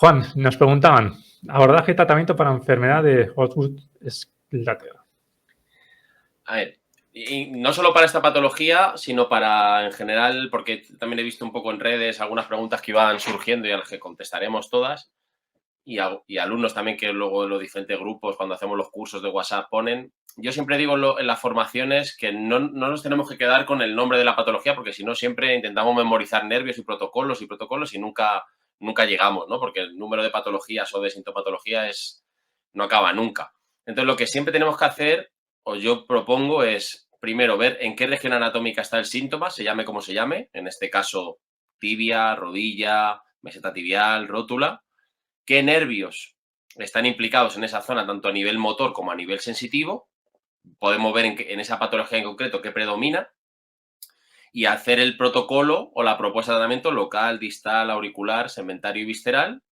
Juan, nos preguntaban, abordaje y tratamiento para enfermedad de Osgood-Schlatter. A ver, y no solo para esta patología, sino para en general, porque también he visto un poco en redes algunas preguntas que iban surgiendo y a las que contestaremos todas, y alumnos también que luego en los diferentes grupos, cuando hacemos los cursos de WhatsApp, ponen. Yo siempre digo en las formaciones que no nos tenemos que quedar con el nombre de la patología, porque si no siempre intentamos memorizar nervios y protocolos y nunca llegamos, ¿no? Porque el número de patologías o de sintomatología no acaba nunca. Entonces, lo que siempre tenemos que hacer, o yo propongo, es primero ver en qué región anatómica está el síntoma, se llame como se llame, en este caso tibia, rodilla, meseta tibial, rótula, qué nervios están implicados en esa zona, tanto a nivel motor como a nivel sensitivo. Podemos ver en esa patología en concreto qué predomina y hacer el protocolo o la propuesta de tratamiento local, distal, auricular, segmentario y visceral.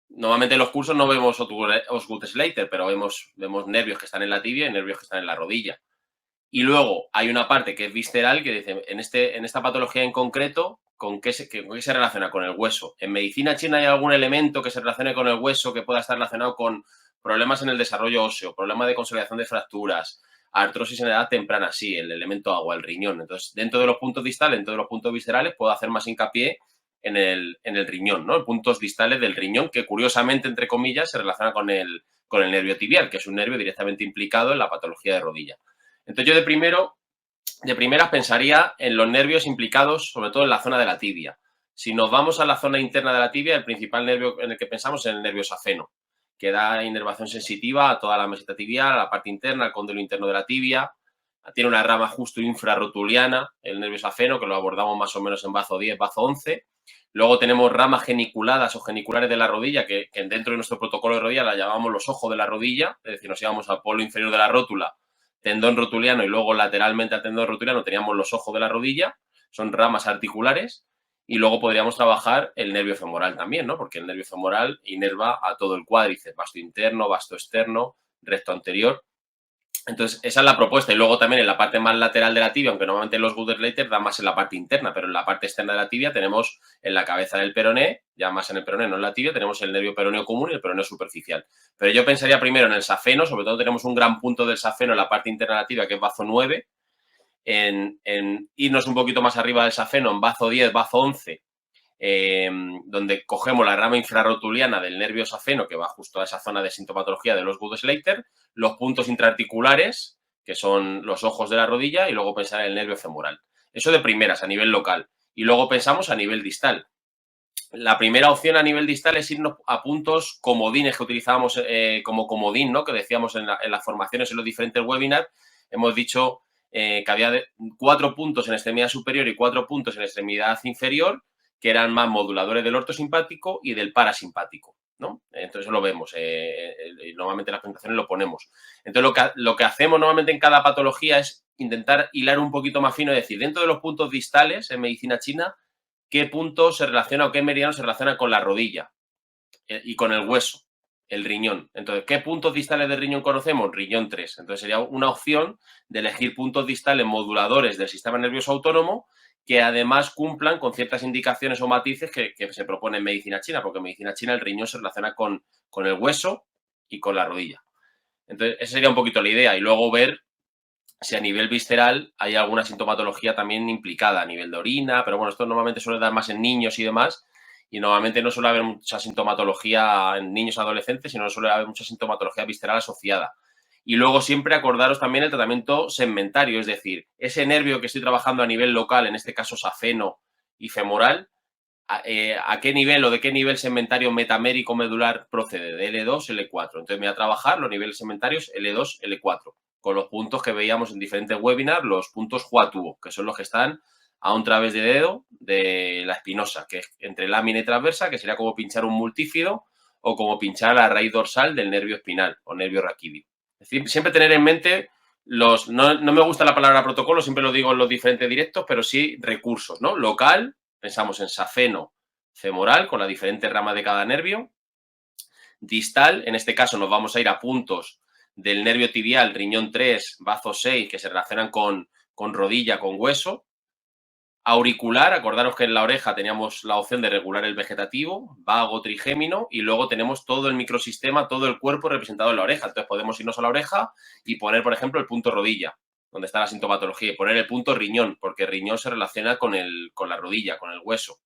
Normalmente en los cursos no vemos Osgood-Schlatter, pero vemos nervios que están en la tibia y nervios que están en la rodilla. Y luego hay una parte que es visceral, que dice, en esta patología en concreto, ¿con qué se relaciona? Con el hueso. ¿En medicina china hay algún elemento que se relacione con el hueso que pueda estar relacionado con problemas en el desarrollo óseo, problemas de consolidación de fracturas, artrosis en edad temprana? Sí, el elemento agua, el riñón. Entonces, dentro de los puntos distales, dentro de los puntos viscerales, puedo hacer más hincapié en el riñón, ¿no? Puntos distales del riñón que, curiosamente, entre comillas, se relaciona con el nervio tibial, que es un nervio directamente implicado en la patología de rodilla. Entonces, yo de primeras pensaría en los nervios implicados, sobre todo en la zona de la tibia. Si nos vamos a la zona interna de la tibia, el principal nervio en el que pensamos es el nervio safeno, que da inervación sensitiva a toda la meseta tibial, a la parte interna, al cóndilo interno de la tibia. Tiene una rama justo infrarrotuliana, el nervio safeno, que lo abordamos más o menos en bazo 10, bazo 11. Luego tenemos ramas geniculadas o geniculares de la rodilla, que dentro de nuestro protocolo de rodilla la llamamos los ojos de la rodilla, es decir, nos íbamos al polo inferior de la rótula, tendón rotuliano, y luego lateralmente al tendón rotuliano teníamos los ojos de la rodilla, son ramas articulares, y luego podríamos trabajar el nervio femoral también, ¿no? Porque el nervio femoral inerva a todo el cuádriceps, vasto interno, vasto externo, recto anterior. Entonces, esa es la propuesta. Y luego también en la parte más lateral de la tibia, aunque normalmente los Osgood-Schlatter dan más en la parte interna, pero en la parte externa de la tibia tenemos en la cabeza del peroné, ya más en el peroné, no en la tibia, tenemos el nervio peroneo común y el peroneo superficial. Pero yo pensaría primero en el safeno, sobre todo tenemos un gran punto del safeno en la parte interna de la tibia, que es bazo 9, en irnos un poquito más arriba del safeno, en bazo 10, bazo 11, donde cogemos la rama infrarrotuliana del nervio safeno, que va justo a esa zona de sintomatología de los Osgood-Schlatter, los puntos intraarticulares, que son los ojos de la rodilla, y luego pensar en el nervio femoral. Eso de primeras, a nivel local. Y luego pensamos a nivel distal. La primera opción a nivel distal es irnos a puntos comodines que utilizábamos como comodín, ¿no? Que decíamos en las formaciones, en los diferentes webinars. Hemos dicho que había 4 puntos en extremidad superior y 4 puntos en extremidad inferior, que eran más moduladores del ortosimpático y del parasimpático, ¿no? Entonces lo vemos, normalmente en las presentaciones lo ponemos. Entonces lo que hacemos normalmente en cada patología es intentar hilar un poquito más fino, es decir, dentro de los puntos distales en medicina china, qué punto se relaciona o qué meridiano se relaciona con la rodilla y con el hueso, el riñón. Entonces, ¿qué puntos distales del riñón conocemos? Riñón 3. Entonces, sería una opción de elegir puntos distales moduladores del sistema nervioso autónomo que además cumplan con ciertas indicaciones o matices que se propone en medicina china, porque en medicina china el riñón se relaciona con el hueso y con la rodilla. Entonces, esa sería un poquito la idea. Y luego ver si a nivel visceral hay alguna sintomatología también implicada a nivel de orina, pero bueno, esto normalmente suele dar más en niños y demás, y normalmente no suele haber mucha sintomatología en niños y adolescentes, sino suele haber mucha sintomatología visceral asociada. Y luego siempre acordaros también el tratamiento segmentario, es decir, ese nervio que estoy trabajando a nivel local, en este caso safeno y femoral, a qué nivel o de qué nivel segmentario metamérico medular procede, de L2, L4. Entonces me voy a trabajar los niveles segmentarios L2, L4, con los puntos que veíamos en diferentes webinars, los puntos Huatuo, que son los que están a un través de dedo de la espinosa, que es entre lámina y transversa, que sería como pinchar un multífido o como pinchar la raíz dorsal del nervio espinal o nervio raquídeo. Es decir, siempre tener en mente no me gusta la palabra protocolo, siempre lo digo en los diferentes directos, pero sí recursos, ¿no? Local, pensamos en safeno femoral con la diferente rama de cada nervio. Distal, en este caso nos vamos a ir a puntos del nervio tibial, riñón 3, bazo 6, que se relacionan con rodilla, con hueso. Auricular, acordaros que en la oreja teníamos la opción de regular el vegetativo, vago, trigémino, y luego tenemos todo el microsistema, todo el cuerpo representado en la oreja. Entonces podemos irnos a la oreja y poner, por ejemplo, el punto rodilla, donde está la sintomatología, y poner el punto riñón, porque el riñón se relaciona con la rodilla, con el hueso.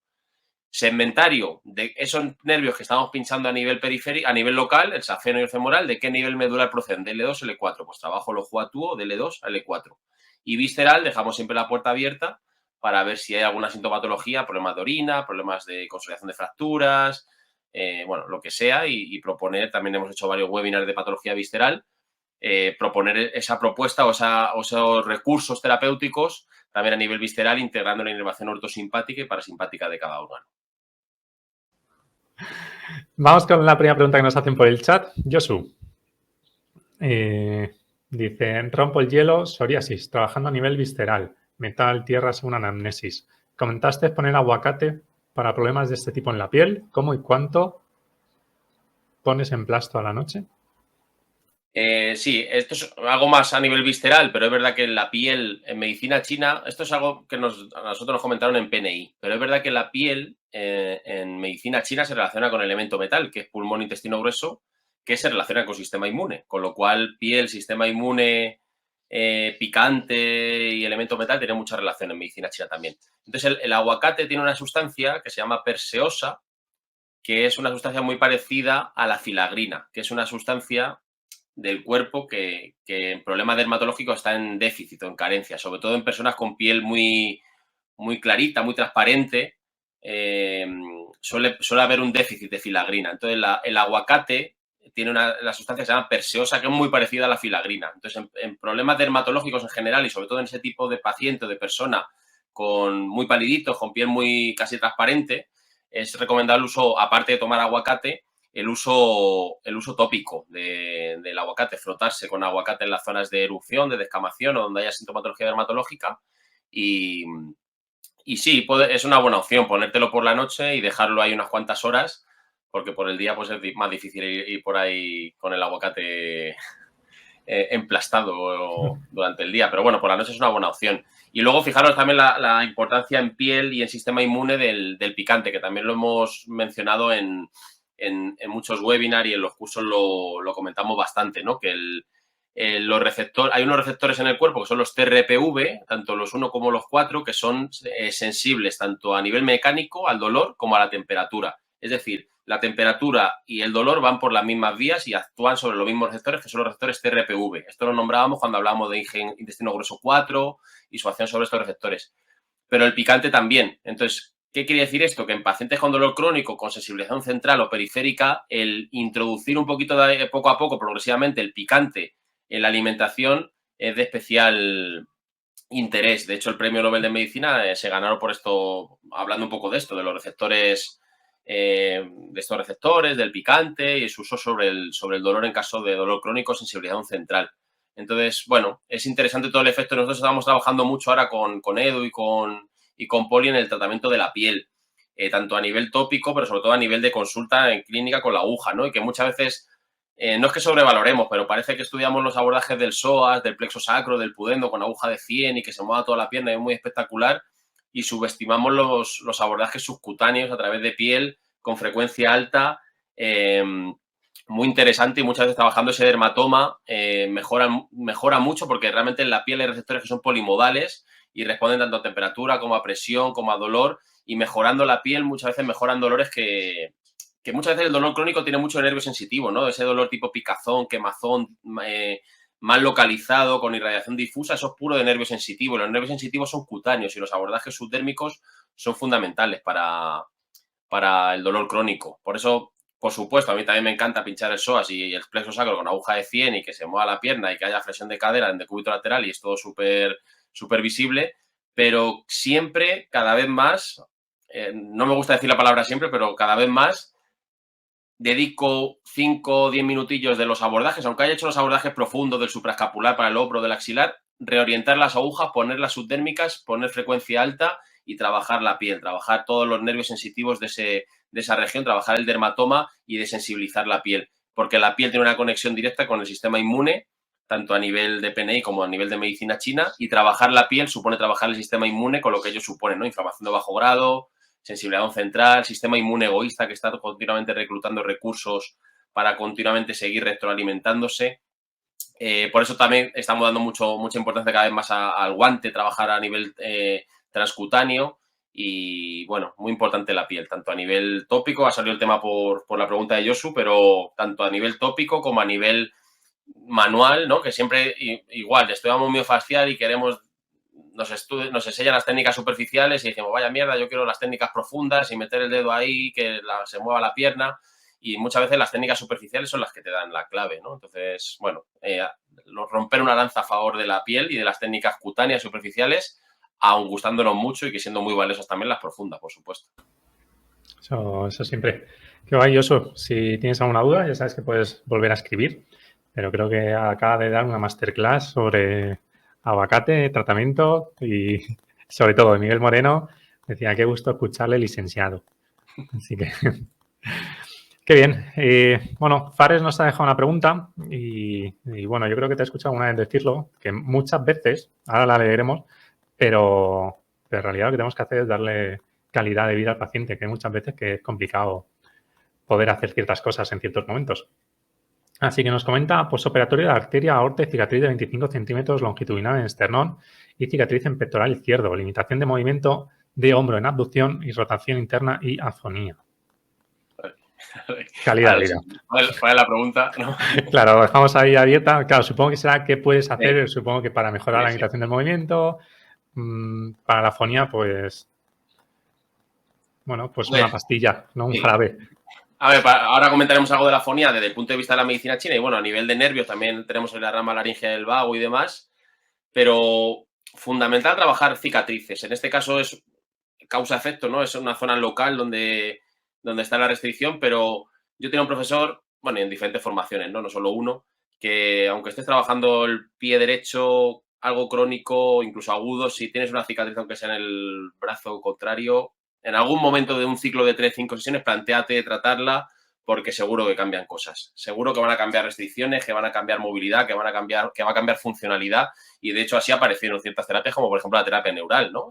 Segmentario de esos nervios que estamos pinchando a nivel periférico, a nivel local, el safeno y el femoral, ¿de qué nivel medular proceden? De L2 a L4. Pues trabajo el ojo atúo de L2 a L4. Y visceral, dejamos siempre la puerta abierta para ver si hay alguna sintomatología, problemas de orina, problemas de consolidación de fracturas, bueno, lo que sea, y proponer, también hemos hecho varios webinars de patología visceral, proponer esa propuesta o esos recursos terapéuticos también a nivel visceral, integrando la inervación ortosimpática y parasimpática de cada órgano. Vamos con la primera pregunta que nos hacen por el chat. Josu. Dice, rompo el hielo, psoriasis, trabajando a nivel visceral, metal, tierra según anamnesis. Comentaste poner aguacate para problemas de este tipo en la piel. ¿Cómo y cuánto pones emplasto a la noche? Sí, esto es algo más a nivel visceral, pero es verdad que en la piel, en medicina china, esto es algo que a nosotros nos comentaron en PNI, pero es verdad que la piel en medicina china se relaciona con el elemento metal, que es pulmón, intestino grueso, que se relaciona con sistema inmune, con lo cual piel, sistema inmune, picante y elemento metal tienen mucha relación en medicina china también. Entonces el aguacate tiene una sustancia que se llama perseosa, que es una sustancia muy parecida a la filagrina, que es una sustancia del cuerpo que en problemas dermatológicos está en déficit o en carencia, sobre todo en personas con piel muy, muy clarita, muy transparente, suele haber un déficit de filagrina. Entonces, el aguacate tiene la sustancia que se llama perseosa, que es muy parecida a la filagrina. Entonces, en problemas dermatológicos en general y sobre todo en ese tipo de paciente o de persona con muy paliditos, con piel muy casi transparente, es recomendable el uso, aparte de tomar aguacate, el uso tópico del aguacate, frotarse con aguacate en las zonas de erupción, de descamación o donde haya sintomatología dermatológica. Y sí, es una buena opción ponértelo por la noche y dejarlo ahí unas cuantas horas, porque por el día pues es más difícil ir por ahí con el aguacate emplastado durante el día. Pero bueno, por la noche es una buena opción. Y luego fijaros también la importancia en piel y en sistema inmune del picante, que también lo hemos mencionado en muchos webinars y en los cursos lo comentamos bastante, ¿no? Que los receptores, hay unos receptores en el cuerpo que son los TRPV, tanto los 1 como los 4, que son sensibles tanto a nivel mecánico al dolor como a la temperatura. Es decir, la temperatura y el dolor van por las mismas vías y actúan sobre los mismos receptores, que son los receptores TRPV. Esto lo nombrábamos cuando hablábamos de intestino grueso 4 y su acción sobre estos receptores. Pero el picante también. Entonces, ¿qué quiere decir esto? Que en pacientes con dolor crónico, con sensibilización central o periférica, el introducir un poquito poco a poco, progresivamente, el picante en la alimentación es de especial interés. De hecho, el Premio Nobel de Medicina se ganaron por esto, hablando un poco de esto, de los receptores, de estos receptores, del picante y su uso sobre el dolor en caso de dolor crónico, sensibilización central. Entonces, bueno, es interesante todo el efecto. Nosotros estamos trabajando mucho ahora con Edu y con Poli en el tratamiento de la piel, tanto a nivel tópico, pero sobre todo a nivel de consulta en clínica con la aguja, ¿no? Y que muchas veces no es que sobrevaloremos, pero parece que estudiamos los abordajes del psoas, del plexo sacro, del pudendo con aguja de 100 y que se mueva toda la pierna, es muy espectacular, y subestimamos los abordajes subcutáneos a través de piel con frecuencia alta, muy interesante, y muchas veces trabajando ese dermatoma mejora mucho porque realmente en la piel hay receptores que son polimodales y responden tanto a temperatura como a presión como a dolor, y mejorando la piel muchas veces mejoran dolores que muchas veces el dolor crónico tiene mucho nervio sensitivo, ¿no? Ese dolor tipo picazón, quemazón, mal localizado, con irradiación difusa, eso es puro de nervio sensitivo. Los nervios sensitivos son cutáneos y los abordajes subdérmicos son fundamentales para el dolor crónico. Por eso, por supuesto, a mí también me encanta pinchar el psoas y el plexo sacro con aguja de 100 y que se mueva la pierna y que haya flexión de cadera en decúbito lateral y es todo súper visible, pero siempre, cada vez más, no me gusta decir la palabra siempre, pero cada vez más dedico 5 o 10 minutillos de los abordajes, aunque haya hecho los abordajes profundos del supraescapular para el hombro, del axilar, reorientar las agujas, poner las subdérmicas, poner frecuencia alta y trabajar la piel, trabajar todos los nervios sensitivos de esa región, trabajar el dermatoma y desensibilizar la piel, porque la piel tiene una conexión directa con el sistema inmune, tanto a nivel de PNI como a nivel de medicina china, y trabajar la piel supone trabajar el sistema inmune con lo que ello supone, ¿no? Inflamación de bajo grado, sensibilidad central, sistema inmune egoísta que está continuamente reclutando recursos para continuamente seguir retroalimentándose. Por eso también estamos dando mucha importancia cada vez más al guante, trabajar a nivel transcutáneo y, bueno, muy importante la piel, tanto a nivel tópico, ha salido el tema por la pregunta de Josu, pero tanto a nivel tópico como a nivel manual, ¿no? Que siempre igual, estudiamos miofascial y queremos, nos enseñan las técnicas superficiales y decimos, vaya mierda, yo quiero las técnicas profundas y meter el dedo ahí, que se mueva la pierna. Y muchas veces las técnicas superficiales son las que te dan la clave, ¿no? Entonces, bueno, romper una lanza a favor de la piel y de las técnicas cutáneas superficiales, aun gustándonos mucho y que siendo muy valiosas también las profundas, por supuesto. Eso siempre. Qué guay, Josu. Si tienes alguna duda, ya sabes que puedes volver a escribir. Pero creo que acaba de dar una masterclass sobre aguacate, tratamiento y sobre todo de Miguel Moreno. Decía, qué gusto escucharle, licenciado. Así que, qué bien. Bueno, Fares nos ha dejado una pregunta y, bueno, yo creo que te he escuchado una vez decirlo, que muchas veces, ahora la leeremos, pero en realidad lo que tenemos que hacer es darle calidad de vida al paciente, que hay muchas veces que es complicado poder hacer ciertas cosas en ciertos momentos. Así que nos comenta postoperatorio de arteria aorta y cicatriz de 25 centímetros longitudinal en esternón y cicatriz en pectoral izquierdo, limitación de movimiento de hombro en abducción y rotación interna y afonía. Calidad de vida. ¿Cuál es la pregunta? ¿No? Claro, lo dejamos ahí abierta. Claro, supongo que será qué puedes hacer, sí. Supongo que para mejorar la limitación del movimiento, para la afonía, pues, bueno, pues una pastilla, no un jarabe. A ver, ahora comentaremos algo de la afonía desde el punto de vista de la medicina china y, bueno, a nivel de nervios también tenemos la rama laringea del vago y demás, pero fundamental trabajar cicatrices. En este caso es causa-efecto, ¿no? Es una zona local donde está la restricción, pero yo tenía un profesor, bueno, en diferentes formaciones, ¿no? No solo uno, que aunque estés trabajando el pie derecho, algo crónico, incluso agudo, si tienes una cicatriz, aunque sea en el brazo contrario, en algún momento de un ciclo de 3-5 sesiones, plantéate tratarla porque seguro que cambian cosas. Seguro que van a cambiar restricciones, que van a cambiar movilidad, que va a cambiar funcionalidad y, de hecho, así aparecieron ciertas terapias como, por ejemplo, la terapia neural, ¿no?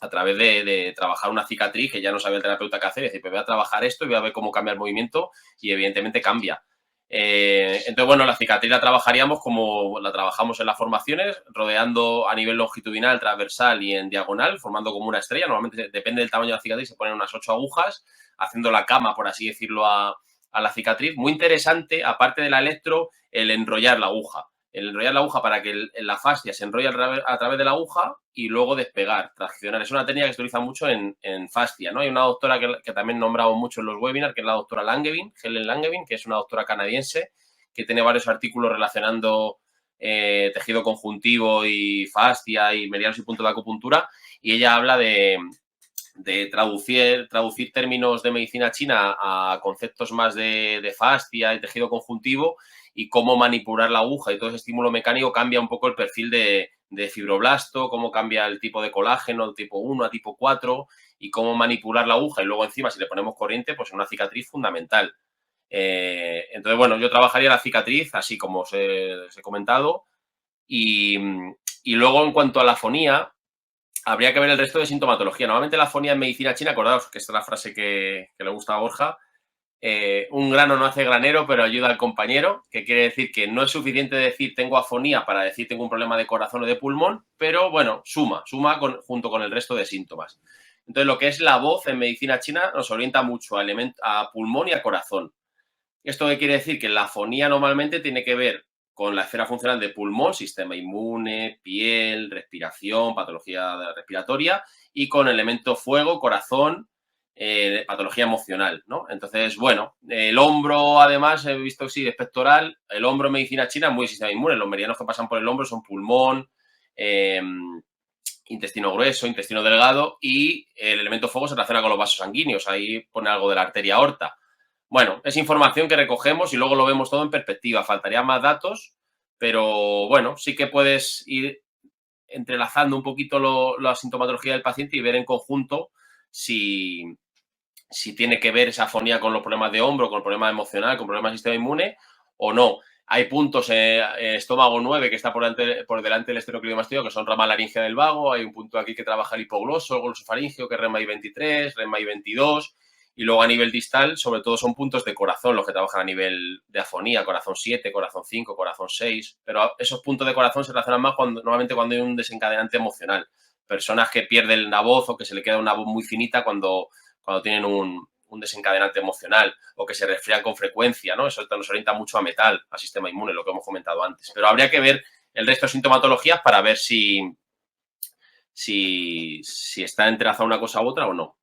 A través de trabajar una cicatriz que ya no sabe el terapeuta qué hacer, y decir, pues voy a trabajar esto y voy a ver cómo cambia el movimiento y evidentemente cambia. Entonces, bueno, la cicatriz la trabajaríamos como la trabajamos en las formaciones, rodeando a nivel longitudinal, transversal y en diagonal, formando como una estrella. Normalmente, depende del tamaño de la cicatriz, se ponen unas 8 agujas, haciendo la cama, por así decirlo, a la cicatriz. Muy interesante, aparte de la electro, el enrollar la aguja. El enrollar la aguja para que la fascia se enrolle a través de la aguja y luego despegar, traccionar. Es una técnica que se utiliza mucho en fascia, ¿no? Hay una doctora que también nombramos mucho en los webinars, que es la doctora Langevin, Helen Langevin, que es una doctora canadiense que tiene varios artículos relacionando tejido conjuntivo y fascia y meridianos y puntos de acupuntura, y ella habla de traducir términos de medicina china a conceptos más de fascia y tejido conjuntivo, y cómo manipular la aguja y todo ese estímulo mecánico cambia un poco el perfil de fibroblasto, cómo cambia el tipo de colágeno, de tipo 1 a tipo 4, y cómo manipular la aguja. Y luego encima, si le ponemos corriente, pues una cicatriz fundamental. Entonces, bueno, yo trabajaría la cicatriz, así como os he comentado. Y luego, en cuanto a la afonía, habría que ver el resto de sintomatología. Normalmente la afonía en medicina china, acordaos que esta es la frase que le gusta a Borja, un grano no hace granero, pero ayuda al compañero, que quiere decir que no es suficiente decir tengo afonía para decir tengo un problema de corazón o de pulmón, pero bueno, suma junto con el resto de síntomas. Entonces, lo que es la voz en medicina china nos orienta mucho a pulmón y a corazón. ¿Esto qué quiere decir? Que la afonía normalmente tiene que ver con la esfera funcional de pulmón, sistema inmune, piel, respiración, patología respiratoria, y con elemento fuego, corazón, patología emocional, ¿no? Entonces, bueno, el hombro, además, he visto, sí, es pectoral. El hombro en medicina china es muy sistema inmune. Los meridianos que pasan por el hombro son pulmón, intestino grueso, intestino delgado, y el elemento fuego se relaciona con los vasos sanguíneos. Ahí pone algo de la arteria aorta. Bueno, es información que recogemos y luego lo vemos todo en perspectiva. Faltarían más datos, pero bueno, sí que puedes ir entrelazando un poquito la sintomatología del paciente y ver en conjunto si tiene que ver esa afonía con los problemas de hombro, con el problema emocional, con problemas del sistema inmune, o no. Hay puntos, estómago 9, que está por delante del esternocleidomastoideo, que son rama laringea del vago. Hay un punto aquí que trabaja el hipogloso, el glosofaringeo, que es REMAI 23, REMAI 22. Y luego a nivel distal, sobre todo son puntos de corazón los que trabajan a nivel de afonía, corazón 7, corazón 5, corazón 6. Pero esos puntos de corazón se relacionan más normalmente cuando hay un desencadenante emocional. Personas que pierden la voz o que se le queda una voz muy finita cuando tienen un desencadenante emocional o que se resfrían con frecuencia, ¿no? Eso nos orienta mucho a metal, al sistema inmune, lo que hemos comentado antes. Pero habría que ver el resto de sintomatologías para ver si está entrelazada una cosa u otra o no.